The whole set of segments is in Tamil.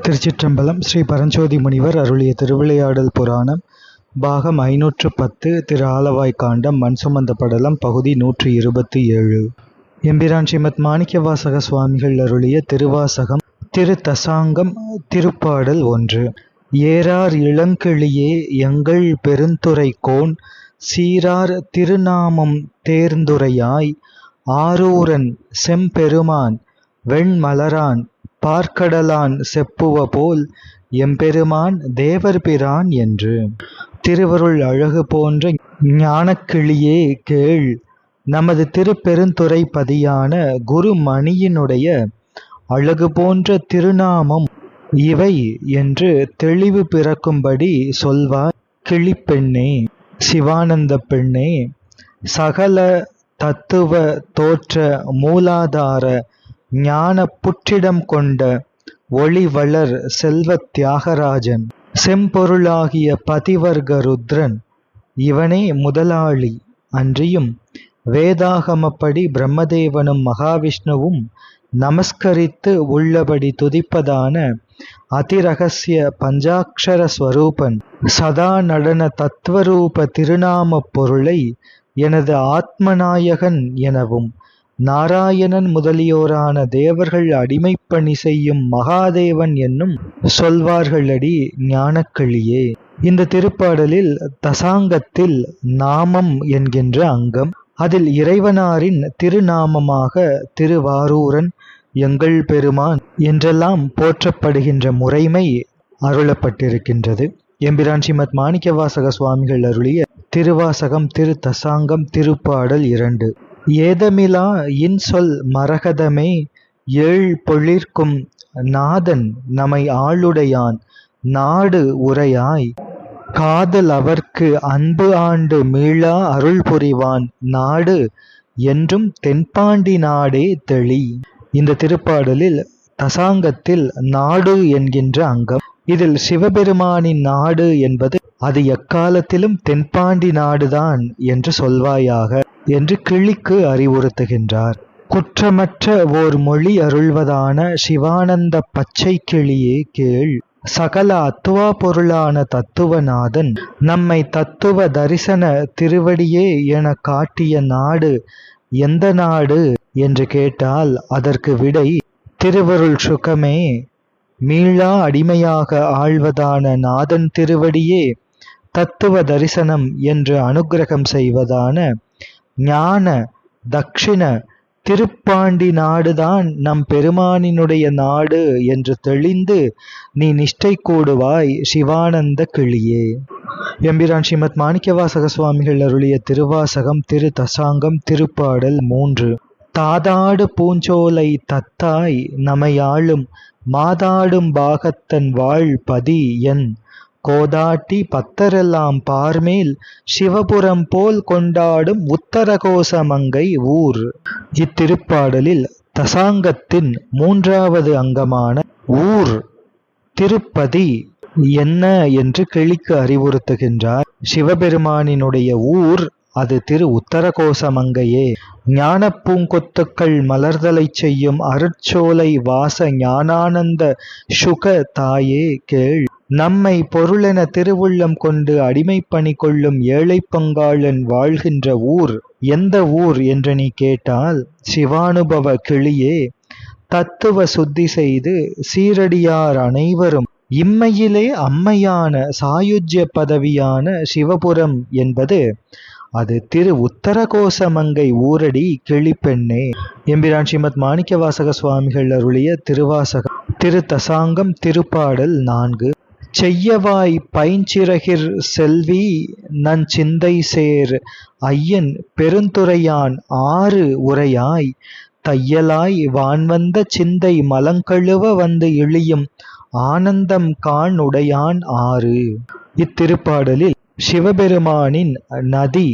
திருச்சிற்றம்பலம். ஸ்ரீ பரஞ்சோதி முனிவர் அருளிய திருவிளையாடல் புராணம் பாகம் 510 திரு ஆலவாய் காண்டம் மண் சுமந்த படலம் பகுதி 127. எம்பிரான் ஸ்ரீமத் மாணிக்கவாசக சுவாமிகள் அருளிய திருவாசகம் திரு தசாங்கம் திருப்பாடல் 1. ஏறார் இளங்கிளியே எங்கள் பெருந்துறைக்கோன் சீரார் திருநாமம் தேர்ந்துரையாய் ஆரூரன் செம்பெருமான் வெண்மலரான் பார்க்கடலான் செப்புவ போல் எம்பெருமான் தேவர்பிரான் என்று. திருவருள் அழகு போன்ற ஞானக்கிளியே கேள், நமது திருப்பெருந்துறை பதியான குருமணியினுடைய அழகு போன்ற திருநாமம் இவை என்று தெளிவு பிறக்கும்படி சொல்வார் கிளிப்பெண்ணே, சிவானந்த பெண்ணே. சகல தத்துவ தோற்ற மூலாதார ஞான புற்றிடம் கொண்ட ஒளிவளர் செல்வ தியாகராஜன் செம்பொருளாகிய பதிவர்க ருத்ரன் இவனே முதலாளி. அன்றியும் வேதாகமப்படி பிரம்மதேவனும் மகாவிஷ்ணுவும் நமஸ்கரித்து உள்ளபடி துதிப்பதான அதிரகசிய பஞ்சாட்சர ஸ்வரூபன் சதா நடன தத்துவரூப திருநாம பொருளை எனது ஆத்மநாயகன் எனவும் நாராயணன் முதலியோரான தேவர்கள் அடிமைப்பணி செய்யும் மகாதேவன் என்னும் சொல்வார்களடி ஞானக்கிளியே. இந்த திருப்பாடலில் தசாங்கத்தில் நாமம் என்கின்ற அங்கம், அதில் இறைவனாரின் திருநாமமாக திருவாரூரன் எங்கள் பெருமான் என்றெல்லாம் போற்றப்படுகின்ற முறைமை அருளப்பட்டிருக்கின்றது. எம்பிரான் ஸ்ரீமத் மாணிக்கவாசக சுவாமிகள் அருளிய திருவாசகம் திரு தசாங்கம் திருப்பாடல் 2. ஏதமிலா இன்சொல் மரகதமே ஏழ் பொழிற்கும் நாதன் நமை ஆளுடையான் நாடு உரையாய் காதல் அவர்க்கு அன்பு ஆண்டு மீளா அருள் புரிவான் நாடு என்றும் தென்பாண்டி நாடே தெளி. இந்த திருப்பாடலில் தசாங்கத்தில் நாடு என்கின்ற அங்கம், இதில் சிவபெருமானின் நாடு என்பது அது எக்காலத்திலும் தென்பாண்டி நாடுதான் என்று சொல்வாயாக என்று கிளிக்கு அறிவுறுத்துகின்றார். குற்றமற்ற ஓர் மொழி அருள்வதான சிவானந்த பச்சை கிளியே கேள், சகல அத்துவா பொருளான தத்துவநாதன் நம்மை தத்துவ தரிசன திருவடியே என காட்டிய நாடு எந்த நாடு என்று கேட்டால் அதற்கு விடை திருவருள் சுகமே. மீளா அடிமையாக ஆழ்வதான நாதன் திருவடியே தத்துவ தரிசனம் என்று அனுக்கிரகம் செய்வதான ஞான தக்ஷிண திருப்பாண்டி நாடுதான் நம் பெருமானினுடைய நாடு என்று தெளிந்து நீ நிஷ்டை கூடுவாய் சிவானந்த கிளியே. எம்பிரான் ஸ்ரீமத் மாணிக்கவாசக சுவாமிகள் அருளிய திருவாசகம் திரு தசாங்கம் திருப்பாடல் 3. தாதாடு பூஞ்சோலை தத்தாய் நமையாளும் மாதாடும் பாகத்தன் வாழ் பதி என் கோதாட்டி பத்தரெல்லாம் பார்மேல் சிவபுரம் போல் கொண்டாடும் உத்தரகோசமங்கை ஊர். இத்திருப்பாடலில் தசாங்கத்தின் 3வது அங்கமான ஊர் திருப்பதி என்ன என்று கிளிக்கு அறிவுறுத்துகின்றார். சிவபெருமானினுடைய ஊர் அது திரு உத்தரகோசமங்கையே. ஞான பூங்கொத்துக்கள் மலர்தலை செய்யும் அருட்சோலை வாச ஞானானந்த சுக தாயே கேள், நம்மை பொருளென திருவுள்ளம் கொண்டு அடிமை பணி கொள்ளும் ஏழை பங்காளன் வாழ்கின்ற ஊர் எந்த ஊர் என்று நீ கேட்டால் சிவானுபவ கிளியே, தத்துவ சுத்தி செய்து சீரடியார் அனைவரும் இம்மையிலே அம்மையான சாயுஜ்ய பதவியான சிவபுரம் என்பது அது திரு உத்தரகோசமங்கை ஊரடி கிளிப்பெண்ணே. எம்பிரான் ஸ்ரீமத் மாணிக்கவாசக சுவாமிகள் அருளிய திருவாசகம் திரு தசாங்கம் திருப்பாடல் 4. செய்யவாய் பைஞ்சிறகிற் செல்வி நன் சிந்தை சேர் ஐயன் பெருந்துரையான் ஆறு உரையாய் தையலாய் வான்வந்த சிந்தை மலங்கழுவ வந்து இழியும் ஆனந்தம் காண் உடையான் ஆறு. இத்திருப்பாடலில் சிவபெருமானின் நதி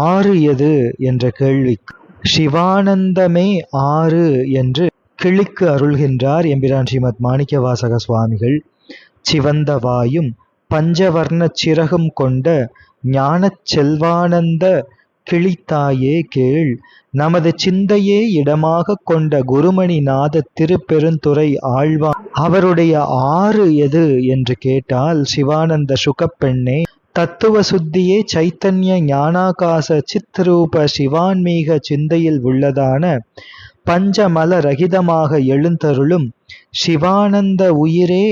ஆறு எது என்ற கேள்விக்கு சிவானந்தமே ஆறு என்று கிளிக்கு அருள்கின்றார் எம்பிரான் ஸ்ரீமத் மாணிக்கவாசக சுவாமிகள். சிவந்த வாயும் பஞ்சவர்ண சிறகும் கொண்ட ஞானச் செல்வானந்த கிளித்தாயே கேள். நமது சிந்தையே இடமாக கொண்ட குருமணி நாத திருப்பெருந்துறை ஆழ்வான் அவருடைய ஆறு எது என்று கேட்டால், சிவானந்த சுகப்பெண்ணே, தத்துவ சுத்தியே சைத்தன்ய ஞானாகாச சித்ரூப சிவான்மீக சிந்தையில் உள்ளதான பஞ்சமல ரகிதமாக எழுந்தருளும் சிவானந்த உயிரே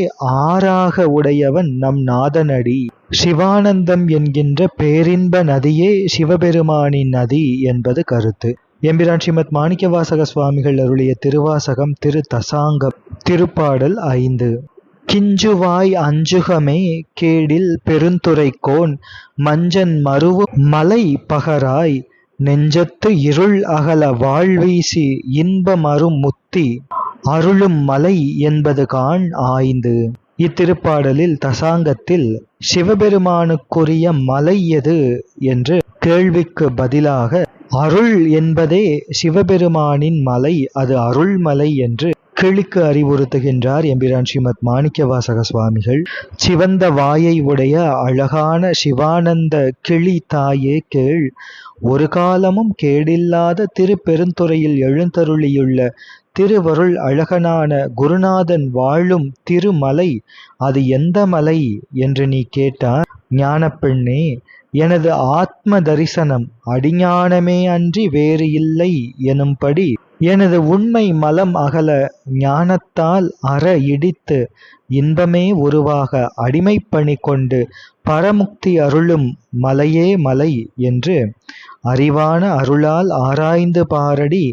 ஆறாக உடையவன் நம் நாதனடி. சிவானந்தம் என்கின்ற பேரின்ப நதியே சிவபெருமானின் நதி என்பது கருத்து. எம்பிரான் ஸ்ரீமத் மாணிக்கவாசக சுவாமிகள் அருளிய திருவாசகம் திரு தசாங்கம் திருப்பாடல் 5. கிஞ்சுவாய் அஞ்சுகமே கேடில் பெருந்துரைக்கோன் மஞ்சன் மருவு மலை பகராய் நெஞ்சத்து இருள் அகல வாழ்வீசி இன்பமரும் முத்தி அருளும் மலை என்பது காண் ஆய்ந்து. இத்திருப்பாடலில் தசாங்கத்தில் சிவபெருமானுக்குரிய மலை எது என்று கேள்விக்கு பதிலாக அருள் என்பதே சிவபெருமானின் மலை, அது அருள்மலை என்று கிளிக்கு அறிவுறுத்துகின்றார் எம்பிரான் ஸ்ரீமத் மாணிக்கவாசக சுவாமிகள். சிவந்த வாயை உடைய அழகான சிவானந்த கிளி தாயே கேள். ஒரு காலமும் கேடில்லாத திருப்பெருந்துறையில் எழுந்தருளியுள்ள திருவருள் அழகனான குருநாதன் வாழும் திருமலை அது எந்த மலை என்று நீ கேட்டார். ஞானப்பெண்ணே, எனது ஆத்ம தரிசனம் அடிஞானமே அன்றி வேறு இல்லை எனும்படி எனது உண்மை மலம் அகல ஞானத்தால் அற இடித்து இன்பமே உருவாக அடிமைப்பணி கொண்டு பரமுக்தி அருளும் மலையே மலை என்று அறிவான அருளால் ஆராய்ந்து பாரடி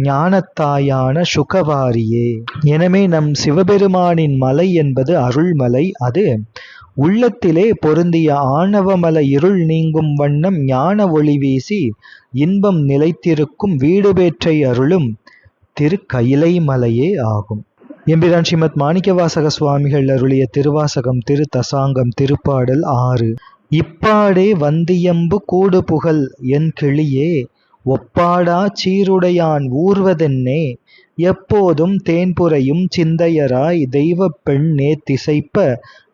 ஞானத்தாயான சுகவாரியே. எனவே நம் சிவபெருமானின் மலை என்பது அருள்மலை. அது உள்ளத்திலே பொருந்திய ஆணவமல இருள் நீங்கும் வண்ணம் ஞான ஒளி வீசி இன்பம் நிலைத்திருக்கும் வீடு பேற்றை அருளும் திருக்கயிலை மலையே ஆகும். எம்பிரான் ஸ்ரீமத் மாணிக்கவாசக சுவாமிகள் அருளிய திருவாசகம் திரு தசாங்கம் திருப்பாடல் 6. இப்பாடே வந்தியம்பு கூடு புகழ் என் கிளியே, ஒப்பாடா சீருடையான் ஊர்வதென்னே, எப்போதும் தேன்புரையும் சிந்தையராய் தெய்வப் பெண் நேத்திசைப்ப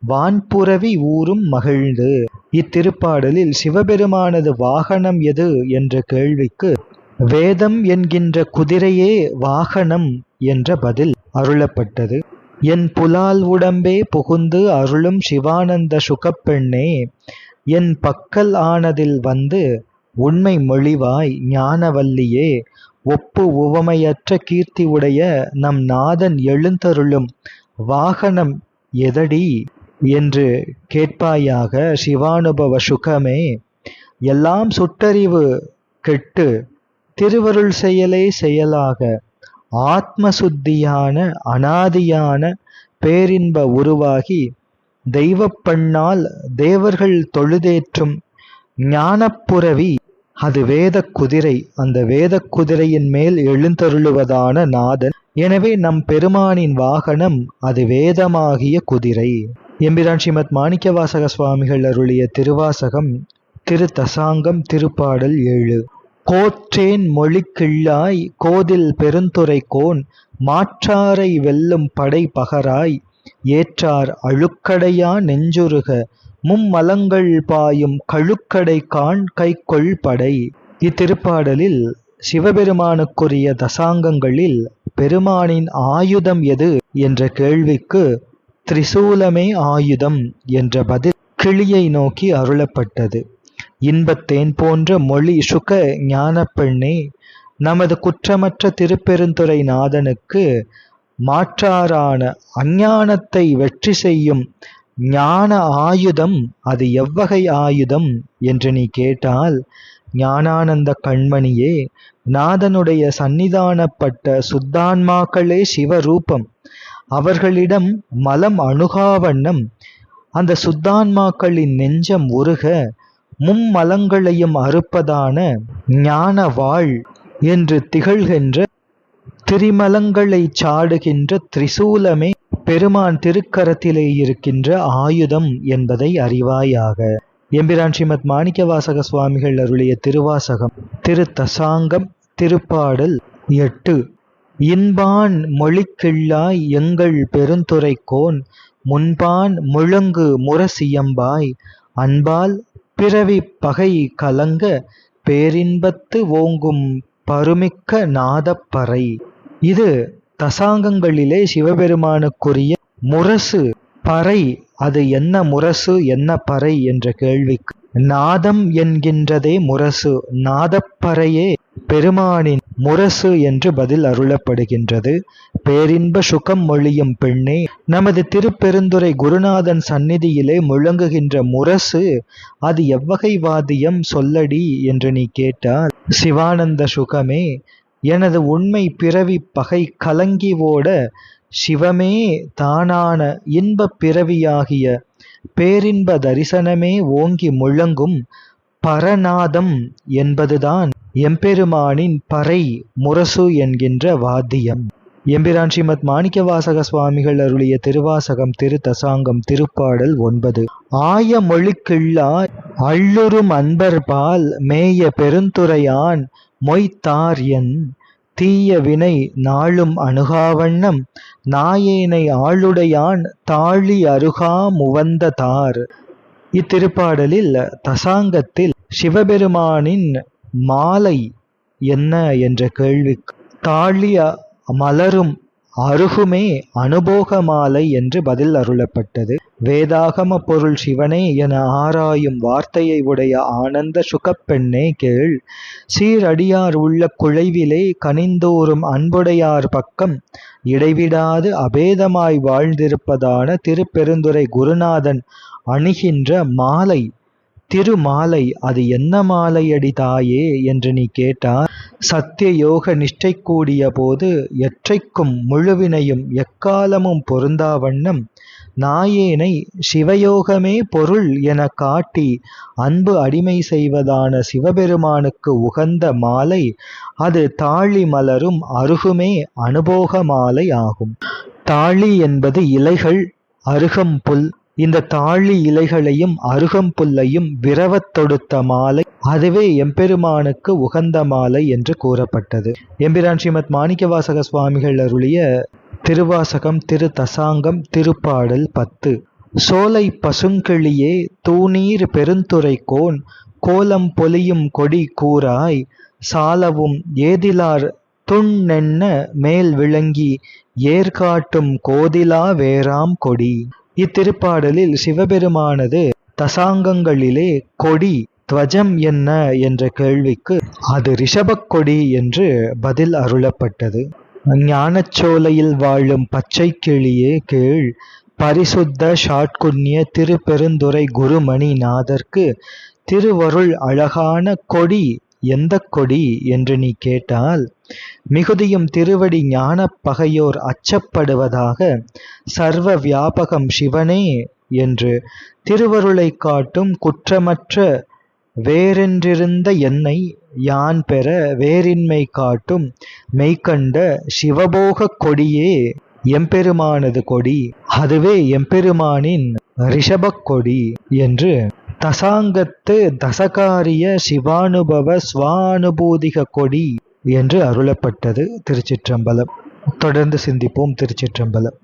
வான்புரவி ஊரும் மகிழ்ந்து. இத்திருப்பாடலில் சிவபெருமானது வாகனம் எது என்ற கேள்விக்கு வேதம் என்கின்ற குதிரையே வாகனம் என்ற பதில் அருளப்பட்டது. என் புலால் உடம்பே புகுந்து அருளும் சிவானந்த சுகப்பெண்ணே, என் பக்கல் ஆனதில் வந்து உண்மை மொழிவாய் ஞானவல்லியே, ஒப்பு உவமையற்ற கீர்த்தி உடைய நம் நாதன் எழுந்தருளும் வாகனம் எதடி என்று கேட்பாயாக. சிவானுபவ சுகமே, எல்லாம் சுட்டறிவு கெட்டு திருவருள் செயலே செயலாக ஆத்ம சுத்தியான அனாதியான பேரின்ப உருவாகி தெய்வப்பண்ணால் தேவர்கள் தொழுதேற்றும் ஞானப்புரவி அது வேத குதிரை. அந்த வேத குதிரையின் மேல் எழுந்தருளுவதான நாதன். எனவே நம் பெருமானின் வாகனம் அது வேதமாகிய குதிரை. எம்பிரான் ஸ்ரீமத் மாணிக்கவாசக சுவாமிகள் அருளிய திருவாசகம் திரு தசாங்கம் திருப்பாடல் 7. கோற்றேன் மொழிக்கிள்ளாய் கோதில் பெருந்துரைக்கோன் மாற்றாரை வெல்லும் படை பகராய் ஏற்றார் அழுக்கடையா நெஞ்சுருக மும்மலங்கள் பாயும் கழுக்கடை காண் கைக்கொள் படை. இத்திருப்பாடலில் சிவபெருமானுக்குரிய தசாங்கங்களில் பெருமானின் ஆயுதம் எது என்ற கேள்விக்கு திரிசூலமே ஆயுதம் என்ற பதில் கிளியை நோக்கி அருளப்பட்டது. இன்பத்தேன் போன்ற மொழி சுக ஞானப்பெண்ணே, நமது குற்றமற்ற திருப்பெருந்துறை நாதனுக்கு மாற்றாரான அஞ்ஞானத்தை வெற்றி செய்யும் ஞான ஆயுதம் அது எவ்வகை ஆயுதம் என்று நீ கேட்டால், ஞானானந்த கண்மணியே, நாதனுடைய சந்நிதானப்பட்ட சுத்தான்மாக்களே சிவரூபம். அவர்களிடம் மலம் அணுகாவண்ணம் அந்த சுத்தான்மாக்களின் நெஞ்சம் உருக மும்மலங்களையும் அறுப்பதான ஞான வாழ் என்று திகழ்கின்ற திரிமலங்களை சாடுகின்ற திரிசூலமே பெருமான் திருக்கரத்திலே இருக்கின்ற ஆயுதம் என்பதை அறிவாயாக. எம்பிரான் ஸ்ரீமத் மாணிக்கவாசக சுவாமிகள் அருளிய திருவாசகம் திரு தசாங்கம் திருப்பாடல் 8. இன்பான் மொழிக்கிள்ளாய் எங்கள் பெருந்துரைக்கோன் முன்பான் முழங்கு முரசியம்பாய் அன்பால் பிறவி பகை கலங்க பேரின்பத்து ஓங்கும் பருமிக்க நாதப்பறை. இது தசாங்கங்களிலே சிவபெருமானுக்குரிய முரசு. பறை, அது என்ன முரசு என்ன பறை என்ற கேள்விக்கு நாதம் என்கின்றதே முரசு, நாதப்பறையே பெருமானின் முரசு என்று பதில் அருளப்படுகின்றது. பேரின்ப சுகம் மொழியும் பெண்ணே, நமது திருப்பெருந்துறை குருநாதன் சந்நிதியிலே முழங்குகின்ற முரசு அது எவ்வகை வாத்தியம் சொல்லடி என்று நீ கேட்டால், சிவானந்த சுகமே, எனது உண்மை பிறவி பகை கலங்கி ஓட சிவமே தானான இன்பப் பிறவியாகிய பேரின்ப தரிசனமே ஓங்கி முழங்கும் பரநாதம் என்பதுதான் எம்பெருமானின் பறை முரசு என்கின்ற வாத்தியம். எம்பிரான் ஸ்ரீமத் மாணிக்கவாசக சுவாமிகள் அருளிய திருவாசகம் திருத்தசாங்கம் திருப்பாடல் 9. ஆய மொழிக்கிள்ளா அள்ளுரும் அன்பர்பால் மேய பெருந்துரையான் மொய்த்தார் என் தீய வினை நாளும் அணுகாவண்ணம் நாயேனை ஆளுடையான் தாழி அருகா முவந்த தார். இத்திருப்பாடலில் தசாங்கத்தில் சிவபெருமானின் மாலை என்ன என்ற கேள்விக்கு தாழிய மலரும் அருகுமே அனுபோக மாலை என்று பதில் அருளப்பட்டது. வேதாகம பொருள் சிவனே என ஆராயும் வார்த்தையை உடைய ஆனந்த சுகப்பெண்ணே கேள், சீரடியார் உள்ள குழைவிலே கனிந்தோறும் அன்புடையார் பக்கம் இடைவிடாது அபேதமாய் வாழ்ந்திருப்பதான திருப்பெருந்துறை குருநாதன் அணிகின்ற மாலை, திருமாலை, அது என்ன மாலையடி தாயே என்று நீ கேட்டார், சத்திய யோக நிஷ்டை கூடிய போது எற்றைக்கும் முழுவினையும் எக்காலமும் பொருந்தா வண்ணம் நாயேனை சிவயோகமே பொருள் என காட்டி அன்பு அடிமை செய்வதான சிவபெருமானுக்கு உகந்த மாலை, அது தாழி மலரும் அருகுமே அனுபோக மாலை ஆகும். தாழி என்பது இலைகள், அருகம்புல். இந்த தாழி இலைகளையும் அருகம்புல்லையும் விரவத் தொடுத்த மாலை, அதுவே எம்பெருமானுக்கு உகந்த மாலை என்று கூறப்பட்டது. எம்பிரான் ஸ்ரீமத் மாணிக்கவாசக சுவாமிகள் அருளிய திருவாசகம் திருத்தசாங்கம் திருப்பாடல் 10. சோலை பசுங்கிளியே தூணீர் பெருந்துரைக்கோன் கோலம் பொலியும் கொடி கூராய் சாலவும் ஏதிலார் துண்ணென்ன மேல் விளங்கி ஏற்காட்டும் கோதிலா வேராம் கொடி. இத்திருப்பாடலில் சிவபெருமானது தசாங்கங்களிலே கொடி துவஜம் என்ன என்ற கேள்விக்கு அது ரிஷபக் கொடி என்று பதில் அருளப்பட்டது. ஞானச்சோலையில் வாழும் பச்சை கிளியே கேள், பரிசுத்த ஷாட்குண்ய திருப்பெருந்துறை குருமணி நாதர்க்கு திருவருள் அழகான கொடி எந்த கொடி என்று நீ கேட்டால், மிகுதியும் திருவடி ஞான பகையோர் அச்சப்படுவதாக சர்வ வியாபகம் சிவனே என்று திருவருளை காட்டும் குற்றமற்ற வேறென்றிருந்த என்னை யான் பெற வேறின்மை காட்டும் மெய்கண்ட சிவபோக கொடியே எம்பெருமானது கொடி, அதுவே எம்பெருமானின் ரிஷபக் கொடி என்று தசாங்கத்து தசகாரிய சிவானுபவ ஸ்வானுபூதிக கொடி என்று அருளப்பட்டது. திருச்சிற்றம்பலம். தொடர்ந்து சிந்திப்போம். திருச்சிற்றம்பலம்.